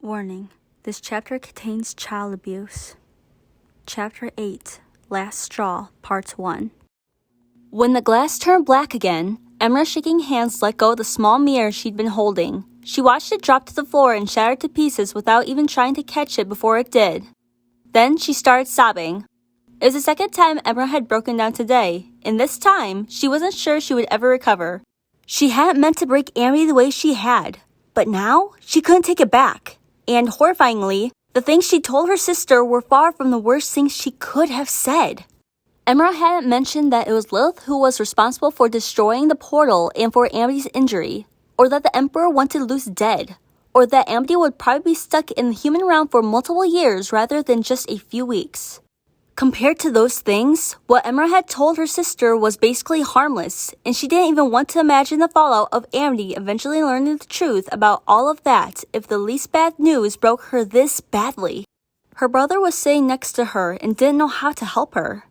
Warning, this chapter contains child abuse. Chapter 8, Last Straw, Part 1. When the glass turned black again, Emra's shaking hands let go of the small mirror she'd been holding. She watched it drop to the floor and shatter to pieces without even trying to catch it before it did. Then she started sobbing. It was the second time Emra had broken down today, and this time, she wasn't sure she would ever recover. She hadn't meant to break Amity the way she had, but now she couldn't take it back. And horrifyingly, the things she told her sister were far from the worst things she could have said. Emra hadn't mentioned that it was Lilith who was responsible for destroying the portal and for Amity's injury, or that the Emperor wanted Luce dead, or that Amity would probably be stuck in the human realm for multiple years rather than just a few weeks. Compared to those things, what Emra had told her sister was basically harmless, and she didn't even want to imagine the fallout of Amity eventually learning the truth about all of that if the least bad news broke her this badly. Her brother was sitting next to her and didn't know how to help her.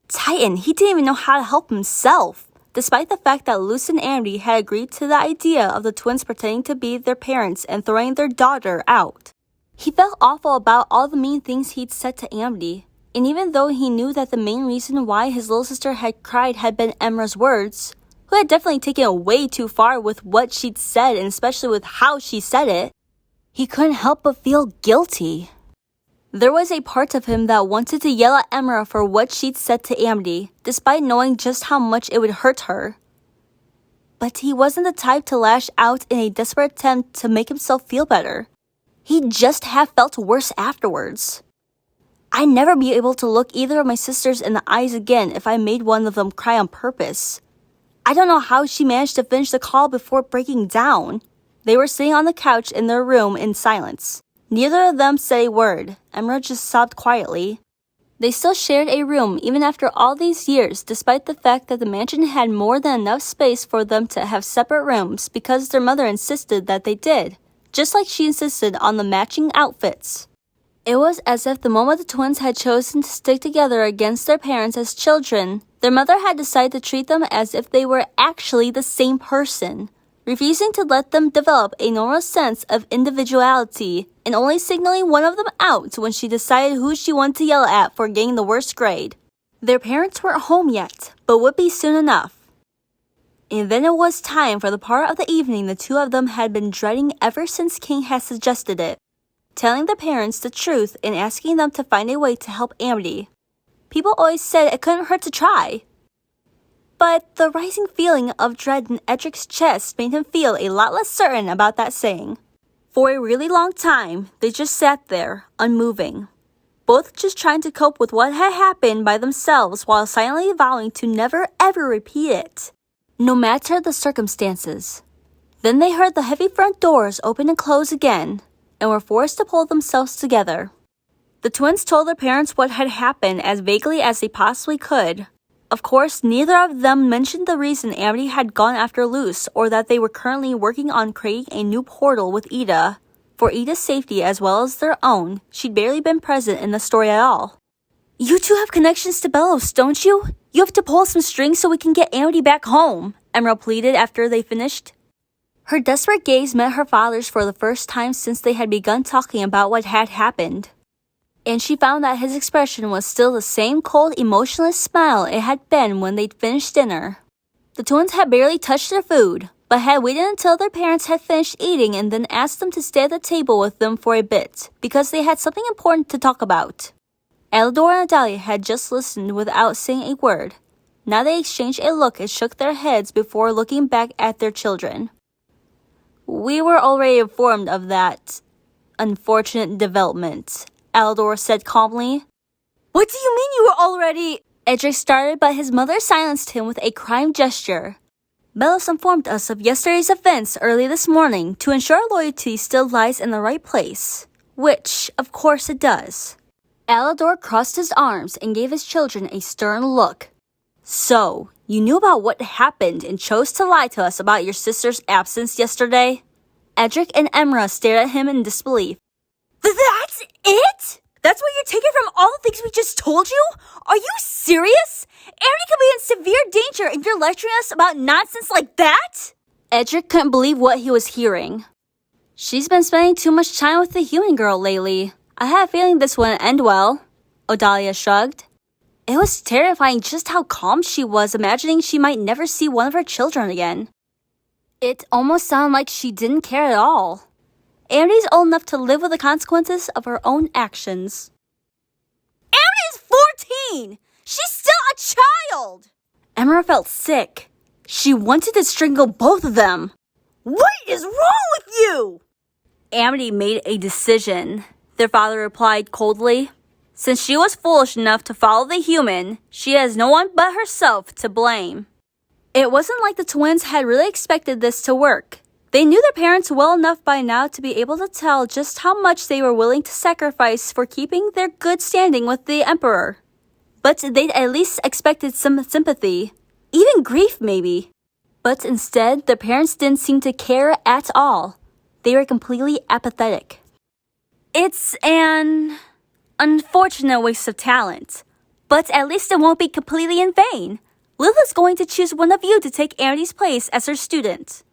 Titan, he didn't even know how to help himself, despite the fact that Luce and Amity had agreed to the idea of the twins pretending to be their parents and throwing their daughter out. He felt awful about all the mean things he'd said to Amity. And even though he knew that the main reason why his little sister had cried had been Emra's words, who had definitely taken it way too far with what she'd said and especially with how she said it, he couldn't help but feel guilty. There was a part of him that wanted to yell at Emra for what she'd said to Amity, despite knowing just how much it would hurt her. But he wasn't the type to lash out in a desperate attempt to make himself feel better. He'd just have felt worse afterwards. I'd never be able to look either of my sisters in the eyes again if I made one of them cry on purpose. I don't know how she managed to finish the call before breaking down. They were sitting on the couch in their room in silence. Neither of them said a word. Emra just sobbed quietly. They still shared a room even after all these years, despite the fact that the mansion had more than enough space for them to have separate rooms because their mother insisted that they did, just like she insisted on the matching outfits. It was as if the moment the twins had chosen to stick together against their parents as children, their mother had decided to treat them as if they were actually the same person, refusing to let them develop a normal sense of individuality and only signaling one of them out when she decided who she wanted to yell at for getting the worst grade. Their parents weren't home yet, but would be soon enough. And then it was time for the part of the evening the two of them had been dreading ever since King had suggested it. Telling the parents the truth and asking them to find a way to help Amity. People always said it couldn't hurt to try. But the rising feeling of dread in Edric's chest made him feel a lot less certain about that saying. For a really long time, they just sat there, unmoving. Both just trying to cope with what had happened by themselves while silently vowing to never ever repeat it, no matter the circumstances. Then they heard the heavy front doors open and close again, and were forced to pull themselves together. The twins told their parents what had happened as vaguely as they possibly could. Of course, neither of them mentioned the reason Amity had gone after Luce or that they were currently working on creating a new portal with Ida. For Ida's safety as well as their own, she'd barely been present in the story at all. You two have connections to Belos, don't you? You have to pull some strings so we can get Amity back home, Emerald pleaded after they finished. Her desperate gaze met her father's for the first time since they had begun talking about what had happened. And she found that his expression was still the same cold, emotionless smile it had been when they'd finished dinner. The twins had barely touched their food, but had waited until their parents had finished eating and then asked them to stay at the table with them for a bit, because they had something important to talk about. Elidor and Adalia had just listened without saying a word. Now they exchanged a look and shook their heads before looking back at their children. We were already informed of that unfortunate development, Aldor said calmly. What do you mean you were already? Edric started, but his mother silenced him with a crying gesture. Belos informed us of yesterday's events early this morning to ensure our loyalty still lies in the right place, which, of course, it does. Alador crossed his arms and gave his children a stern look. So, you knew about what happened and chose to lie to us about your sister's absence yesterday? Edric and Emra stared at him in disbelief. That's it? That's what you're taking from all the things we just told you? Are you serious? Amity could be in severe danger and you're lecturing us about nonsense like that? Edric couldn't believe what he was hearing. She's been spending too much time with the human girl lately. I had a feeling this wouldn't end well, Odalia shrugged. It was terrifying just how calm she was, imagining she might never see one of her children again. It almost sounded like she didn't care at all. Amity old enough to live with the consequences of her own actions. Amity is 14! She's still a child! Emma felt sick. She wanted to strangle both of them. What is wrong with you? Amity made a decision, their father replied coldly. Since she was foolish enough to follow the human, she has no one but herself to blame. It wasn't like the twins had really expected this to work. They knew their parents well enough by now to be able to tell just how much they were willing to sacrifice for keeping their good standing with the Emperor. But they'd at least expected some sympathy, even grief maybe. But instead, their parents didn't seem to care at all. They were completely apathetic. It's an unfortunate waste of talent, but at least it won't be completely in vain. Lilith's going to choose one of you to take Amity's place as her student.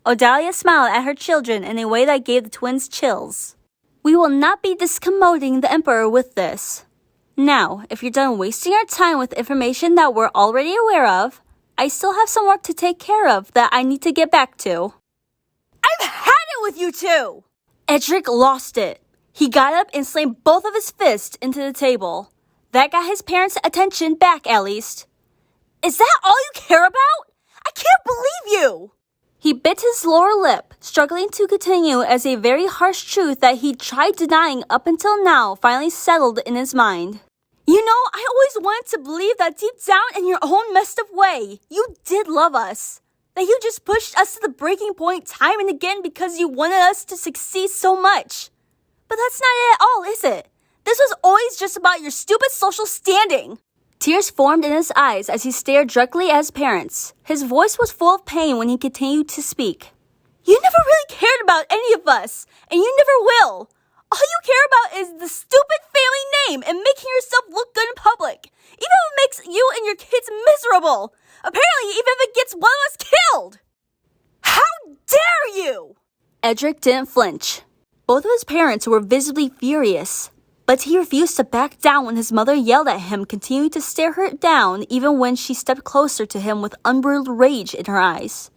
Odalia smiled at her children in a way that gave the twins chills. We will not be discommoding the Emperor with this. Now, if you're done wasting our time with information that we're already aware of, I still have some work to take care of that I need to get back to. I've had it with you two! Edric lost it. He got up and slammed both of his fists into the table. That got his parents' attention back, at least. Is that all you care about? I can't believe you! He bit his lower lip, struggling to continue as a very harsh truth that he'd tried denying up until now finally settled in his mind. You know, I always wanted to believe that deep down in your own messed up way, you did love us. That you just pushed us to the breaking point time and again because you wanted us to succeed so much. But that's not it at all, is it? This was always just about your stupid social standing. Tears formed in his eyes as he stared directly at his parents. His voice was full of pain when he continued to speak. You never really cared about any of us, and you never will. All you care about is the stupid family name and making yourself look good in public, even if it makes you and your kids miserable. Apparently, even if it gets one of us killed. How dare you? Edric didn't flinch. Both of his parents were visibly furious, but he refused to back down when his mother yelled at him, continuing to stare her down even when she stepped closer to him with unbridled rage in her eyes.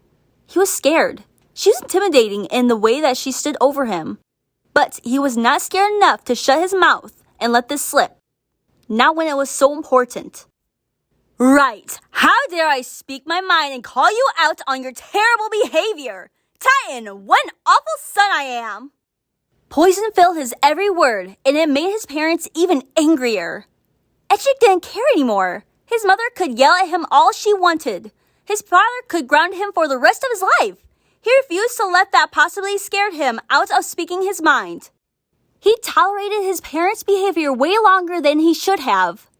He was scared. She was intimidating in the way that she stood over him. But he was not scared enough to shut his mouth and let this slip. Not when it was so important. Right. How dare I speak my mind and call you out on your terrible behavior? Titan, what an awful son I am. Poison filled his every word, and it made his parents even angrier. Edric didn't care anymore. His mother could yell at him all she wanted. His father could ground him for the rest of his life. He refused to let that possibly scare him out of speaking his mind. He tolerated his parents' behavior way longer than he should have.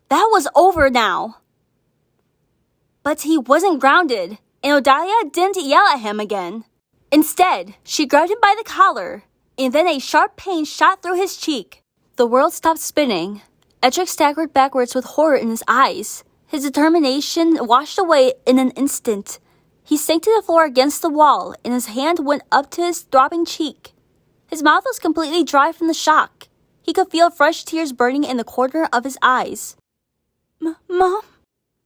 That was over now. But he wasn't grounded, and Odalia didn't yell at him again. Instead, she grabbed him by the collar, and then a sharp pain shot through his cheek. The world stopped spinning. Edric staggered backwards with horror in his eyes. His determination washed away in an instant. He sank to the floor against the wall, and his hand went up to his throbbing cheek. His mouth was completely dry from the shock. He could feel fresh tears burning in the corner of his eyes. Mom?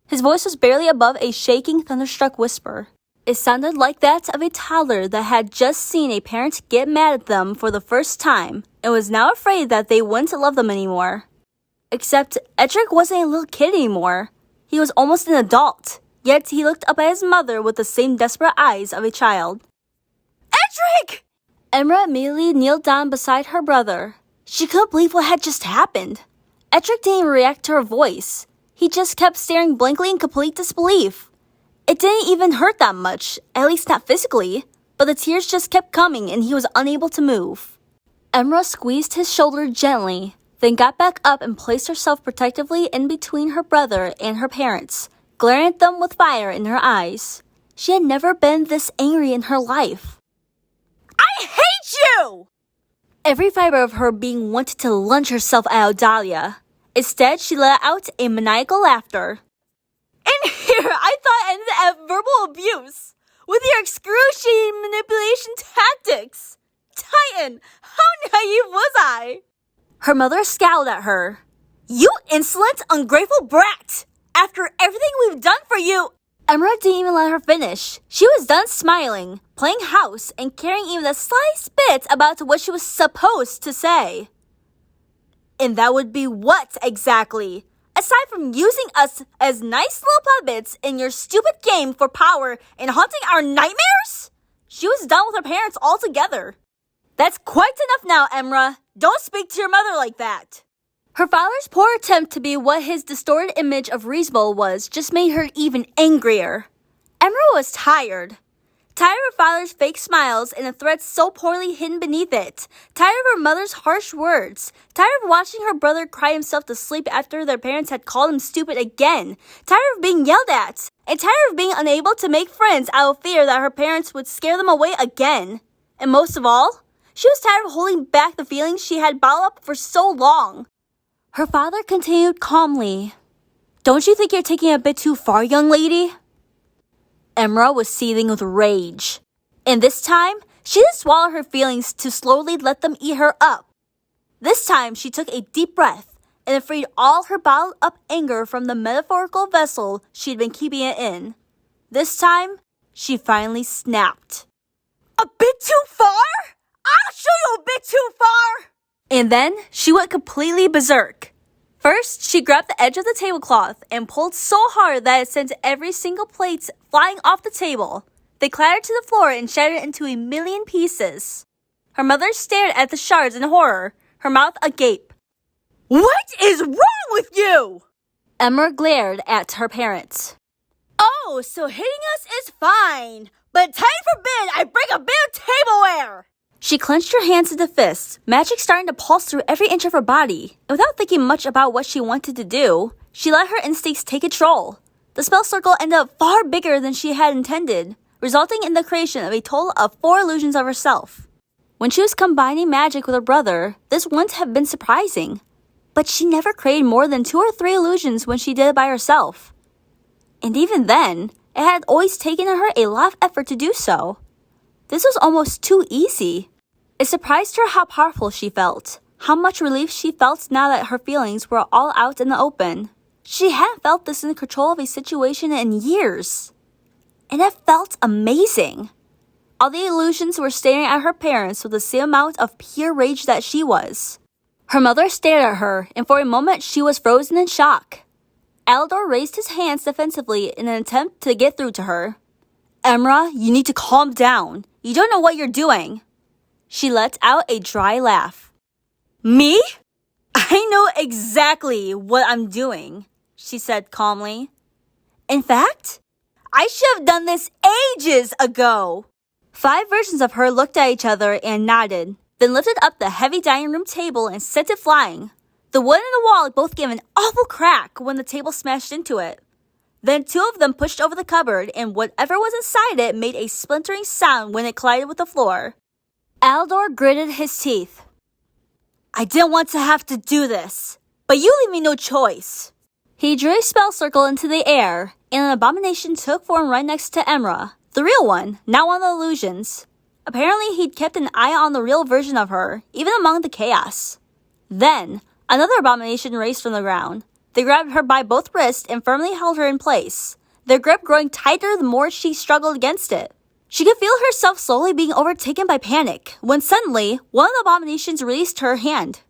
His voice was barely above a shaking, thunderstruck whisper. It sounded like that of a toddler that had just seen a parent get mad at them for the first time and was now afraid that they wouldn't love them anymore. Except Edric wasn't a little kid anymore. He was almost an adult, yet he looked up at his mother with the same desperate eyes of a child. Edric! Emra immediately kneeled down beside her brother. She couldn't believe what had just happened. Edric didn't even react to her voice. He just kept staring blankly in complete disbelief. It didn't even hurt that much, at least not physically, but the tears just kept coming and he was unable to move. Emra squeezed his shoulder gently, then got back up and placed herself protectively in between her brother and her parents, glaring at them with fire in her eyes. She had never been this angry in her life. I hate you! Every fiber of her being wanted to lunge herself at Odalia. Instead, she let out a maniacal laughter. And here, I thought it ended at verbal abuse, with your excruciating manipulation tactics. Titan! How naive was I? Her mother scowled at her. You insolent, ungrateful brat! After everything we've done for you... Emra didn't even let her finish. She was done smiling, playing house, and caring even the slightest bit about what she was supposed to say. And that would be what exactly? Aside from using us as nice little puppets in your stupid game for power and haunting our nightmares? She was done with her parents altogether. That's quite enough now, Emra. Don't speak to your mother like that. Her father's poor attempt to be what his distorted image of reasonable was just made her even angrier. Emra was tired. Tired of her father's fake smiles and the threats so poorly hidden beneath it. Tired of her mother's harsh words. Tired of watching her brother cry himself to sleep after their parents had called him stupid again. Tired of being yelled at. And tired of being unable to make friends out of fear that her parents would scare them away again. And most of all, she was tired of holding back the feelings she had bottled up for so long. Her father continued calmly. Don't you think you're taking it a bit too far, young lady? Emra was seething with rage. And this time, she didn't swallow her feelings to slowly let them eat her up. This time, she took a deep breath and freed all her bottled up anger from the metaphorical vessel she'd been keeping it in. This time, she finally snapped. A bit too far? I'll show you a bit too far! And then, she went completely berserk. First, she grabbed the edge of the tablecloth and pulled so hard that it sent every single plate flying off the table. They clattered to the floor and shattered into a million pieces. Her mother stared at the shards in horror, her mouth agape. What is wrong with you? Emma glared at her parents. Oh, so hitting us is fine, but time forbid I break a bit of tableware! She clenched her hands into fists, magic starting to pulse through every inch of her body. And without thinking much about what she wanted to do, she let her instincts take control. The spell circle ended up far bigger than she had intended, resulting in the creation of a total of 4 illusions of herself. When she was combining magic with her brother, this wouldn't have been surprising. But she never created more than 2 or 3 illusions when she did it by herself. And even then, it had always taken her a lot of effort to do so. This was almost too easy. It surprised her how powerful she felt, how much relief she felt now that her feelings were all out in the open. She hadn't felt this in control of a situation in years. And it felt amazing. All the illusions were staring at her parents with the same amount of pure rage that she was. Her mother stared at her, and for a moment she was frozen in shock. Aldor raised his hands defensively in an attempt to get through to her. Emra, you need to calm down. You don't know what you're doing. She let out a dry laugh. Me? I know exactly what I'm doing, she said calmly. In fact, I should have done this ages ago. 5 versions of her looked at each other and nodded, then lifted up the heavy dining room table and sent it flying. The wood and the wall both gave an awful crack when the table smashed into it. Then 2 of them pushed over the cupboard, and whatever was inside it made a splintering sound when it collided with the floor. Aldor gritted his teeth. I didn't want to have to do this, but you leave me no choice. He drew a spell circle into the air, and an abomination took form right next to Emra, the real one, not one of the illusions. Apparently, he'd kept an eye on the real version of her, even among the chaos. Then, another abomination raced from the ground. They grabbed her by both wrists and firmly held her in place, their grip growing tighter the more she struggled against it. She could feel herself slowly being overtaken by panic, when suddenly, one of the abominations released her hand.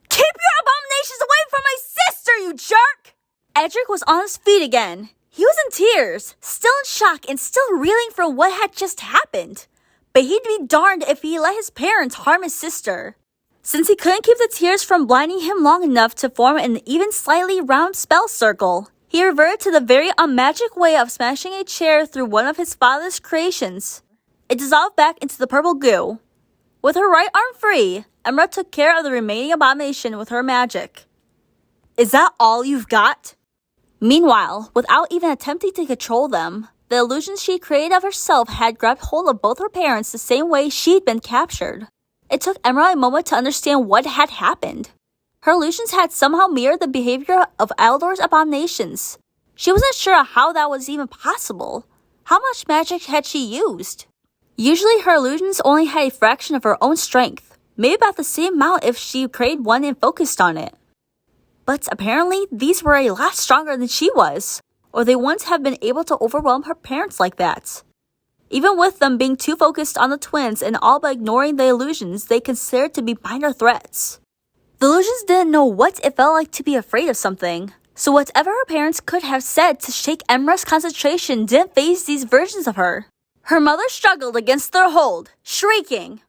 Keep your abominations away from my sister, you jerk! Edric was on his feet again. He was in tears, still in shock and still reeling from what had just happened. But he'd be darned if he let his parents harm his sister. Since he couldn't keep the tears from blinding him long enough to form an even slightly round spell circle, he reverted to the very unmagic way of smashing a chair through one of his father's creations. It dissolved back into the purple goo. With her right arm free, Emra took care of the remaining abomination with her magic. Is that all you've got? Meanwhile, without even attempting to control them, the illusions she created of herself had grabbed hold of both her parents the same way she'd been captured. It took Emra a moment to understand what had happened. Her illusions had somehow mirrored the behavior of Aldor's abominations. She wasn't sure how that was even possible. How much magic had she used? Usually her illusions only had a fraction of her own strength, maybe about the same amount if she created one and focused on it. But apparently these were a lot stronger than she was, or they wouldn't have been able to overwhelm her parents like that. Even with them being too focused on the twins and all but ignoring the illusions they considered to be minor threats. The illusions didn't know what it felt like to be afraid of something, so whatever her parents could have said to shake Emra's concentration didn't faze these versions of her. Her mother struggled against their hold, shrieking,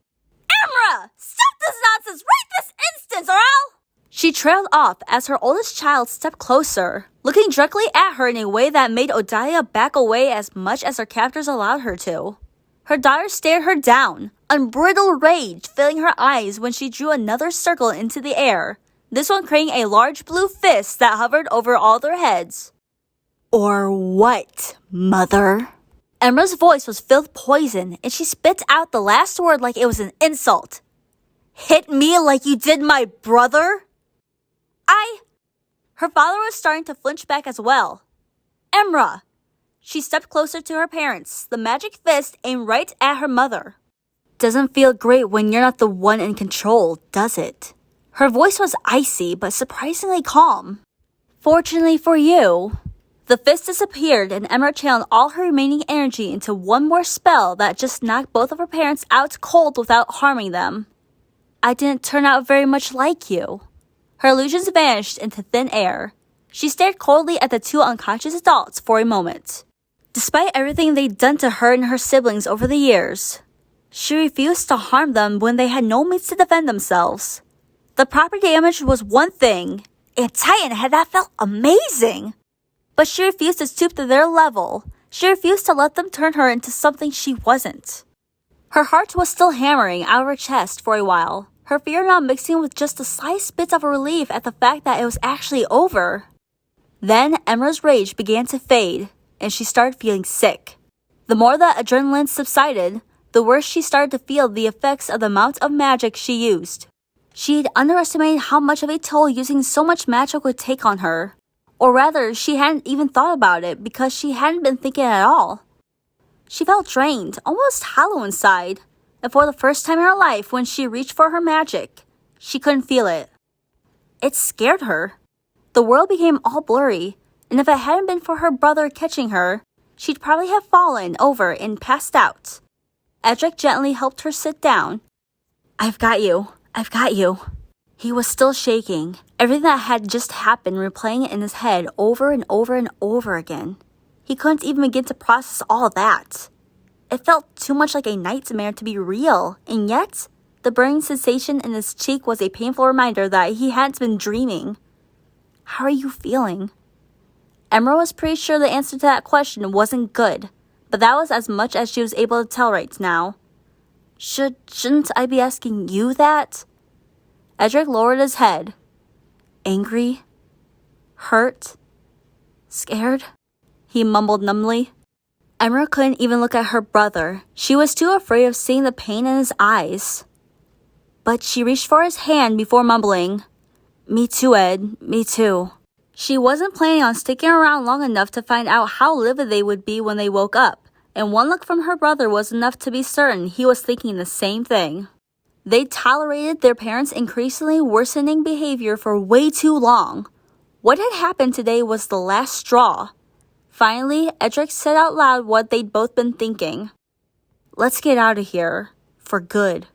"Emra! Stop this nonsense right this instant, or I'll—" She trailed off as her oldest child stepped closer, looking directly at her in a way that made Odalia back away as much as her captors allowed her to. Her daughter stared her down, unbridled rage filling her eyes when she drew another circle into the air, this one creating a large blue fist that hovered over all their heads. "Or what, mother?" Emra's voice was filled with poison, and she spit out the last word like it was an insult. "Hit me like you did my brother?" Her father was starting to flinch back as well. "Emra!" She stepped closer to her parents, the magic fist aimed right at her mother. "Doesn't feel great when you're not the one in control, does it?" Her voice was icy but surprisingly calm. "Fortunately for you." The fist disappeared and Emra channeled all her remaining energy into one more spell that just knocked both of her parents out cold without harming them. "I didn't turn out very much like you." Her illusions vanished into thin air. She stared coldly at the two unconscious adults for a moment. Despite everything they'd done to her and her siblings over the years, she refused to harm them when they had no means to defend themselves. The property damage was one thing, and Titan had that felt amazing. But she refused to stoop to their level. She refused to let them turn her into something she wasn't. Her heart was still hammering out of her chest for a while, her fear now mixing with just the slightest bits of relief at the fact that it was actually over. Then Emra's rage began to fade, and she started feeling sick. The more the adrenaline subsided, the worse she started to feel the effects of the amount of magic she used. She had underestimated how much of a toll using so much magic would take on her. Or rather, she hadn't even thought about it because she hadn't been thinking at all. She felt drained, almost hollow inside. And for the first time in her life, when she reached for her magic, she couldn't feel it. It scared her. The world became all blurry, and if it hadn't been for her brother catching her, she'd probably have fallen over and passed out. Edric gently helped her sit down. I've got you. He was still shaking, everything that had just happened replaying it in his head over and over and over again. He couldn't even begin to process all that. It felt too much like a nightmare to be real, and yet, the burning sensation in his cheek was a painful reminder that he hadn't been dreaming. How are you feeling? Emra was pretty sure the answer to that question wasn't good, but that was as much as she was able to tell right now. Shouldn't I be asking you that? Edric lowered his head. Angry? Hurt? Scared? He mumbled numbly. Emra couldn't even look at her brother. She was too afraid of seeing the pain in his eyes. But she reached for his hand before mumbling, Me too, Ed. Me too. She wasn't planning on sticking around long enough to find out how livid they would be when they woke up, and one look from her brother was enough to be certain he was thinking the same thing. They tolerated their parents' increasingly worsening behavior for way too long. What had happened today was the last straw. Finally, Edric said out loud what they'd both been thinking. Let's get out of here. For good.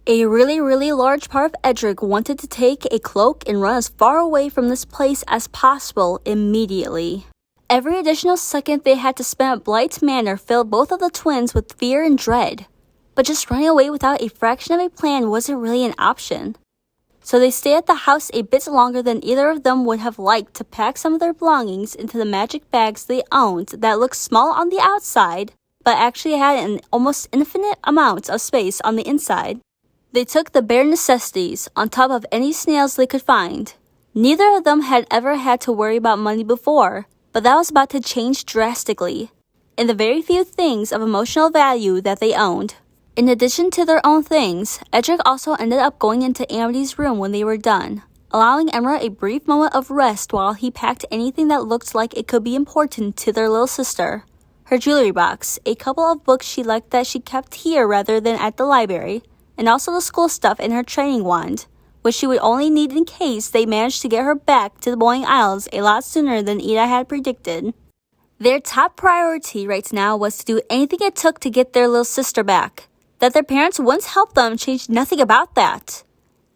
A really large part of Edric wanted to take a cloak and run as far away from this place as possible immediately. Every additional second they had to spend at Blight's Manor filled both of the twins with fear and dread. But just running away without a fraction of a plan wasn't really an option. So they stayed at the house a bit longer than either of them would have liked to pack some of their belongings into the magic bags they owned that looked small on the outside, but actually had an almost infinite amount of space on the inside. They took the bare necessities on top of any snails they could find. Neither of them had ever had to worry about money before, but that was about to change drastically, in the very few things of emotional value that they owned. In addition to their own things, Edric also ended up going into Amity's room when they were done, allowing Emra a brief moment of rest while he packed anything that looked like it could be important to their little sister. her jewelry box, a couple of books she liked that she kept here rather than at the library, and also the school stuff and her training wand, which she would only need in case they managed to get her back to the bowling isles a lot sooner than Ida had predicted. Their top priority right now was to do anything it took to get their little sister back. That their parents wouldn't help them changed nothing about that.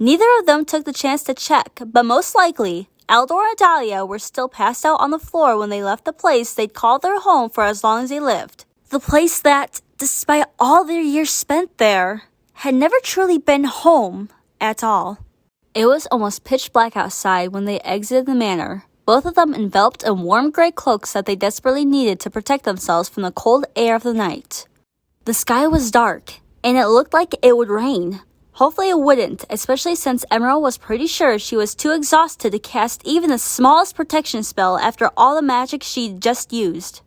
Neither of them took the chance to check, but most likely, Eldor and Dahlia were still passed out on the floor when they left the place they'd called their home for as long as they lived. The place that, despite all their years spent there, had never truly been home at all. It was almost pitch black outside when they exited the manor, both of them enveloped in warm gray cloaks that they desperately needed to protect themselves from the cold air of the night. The sky was dark, and it looked like it would rain. Hopefully it wouldn't, especially since Emerald was pretty sure she was too exhausted to cast even the smallest protection spell after all the magic she'd just used.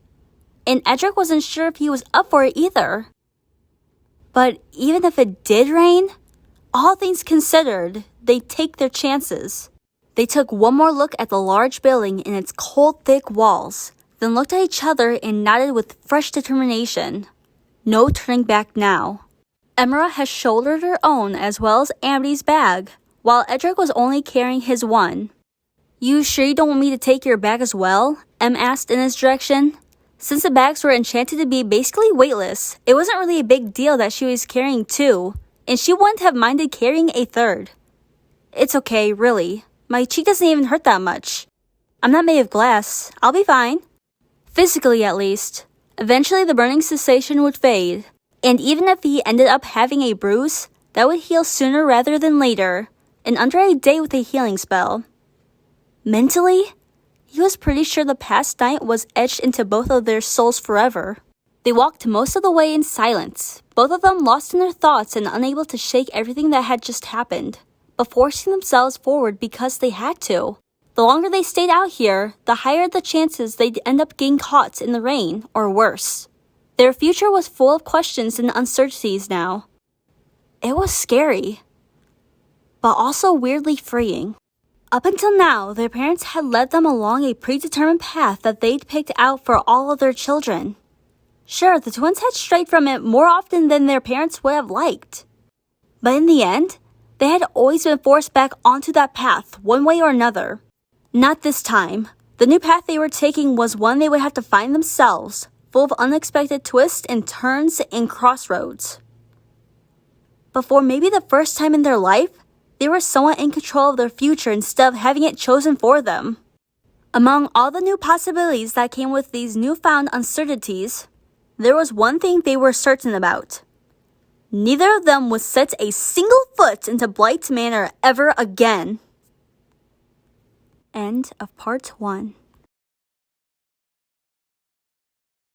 And Edric wasn't sure if he was up for it either. But even if it did rain, all things considered, they'd take their chances. They took one more look at the large building and its cold, thick walls, then looked at each other and nodded with fresh determination. No turning back now. Emra had shouldered her own as well as Amity's bag, while Edric was only carrying his one. "You sure you don't want me to take your bag as well?" Em asked in his direction. Since the bags were enchanted to be basically weightless, it wasn't really a big deal that she was carrying two, and she wouldn't have minded carrying a third. "It's okay, really. My cheek doesn't even hurt that much. I'm not made of glass. I'll be fine." Physically, at least. Eventually, the burning sensation would fade, and even if he ended up having a bruise, that would heal sooner rather than later, and under a day with a healing spell. Mentally, he was pretty sure the past night was etched into both of their souls forever. They walked most of the way in silence, both of them lost in their thoughts and unable to shake everything that had just happened, but forcing themselves forward because they had to. The longer they stayed out here, the higher the chances they'd end up getting caught in the rain, or worse. Their future was full of questions and uncertainties now. It was scary, but also weirdly freeing. Up until now, their parents had led them along a predetermined path that they'd picked out for all of their children. Sure, the twins had strayed from it more often than their parents would have liked. But in the end, they had always been forced back onto that path, one way or another. Not this time. The new path they were taking was one they would have to find themselves, full of unexpected twists and turns and crossroads. But for maybe the first time in their life, they were somewhat in control of their future instead of having it chosen for them. Among all the new possibilities that came with these newfound uncertainties, there was one thing they were certain about. Neither of them would set a single foot into Blight Manor ever again. End of part 1.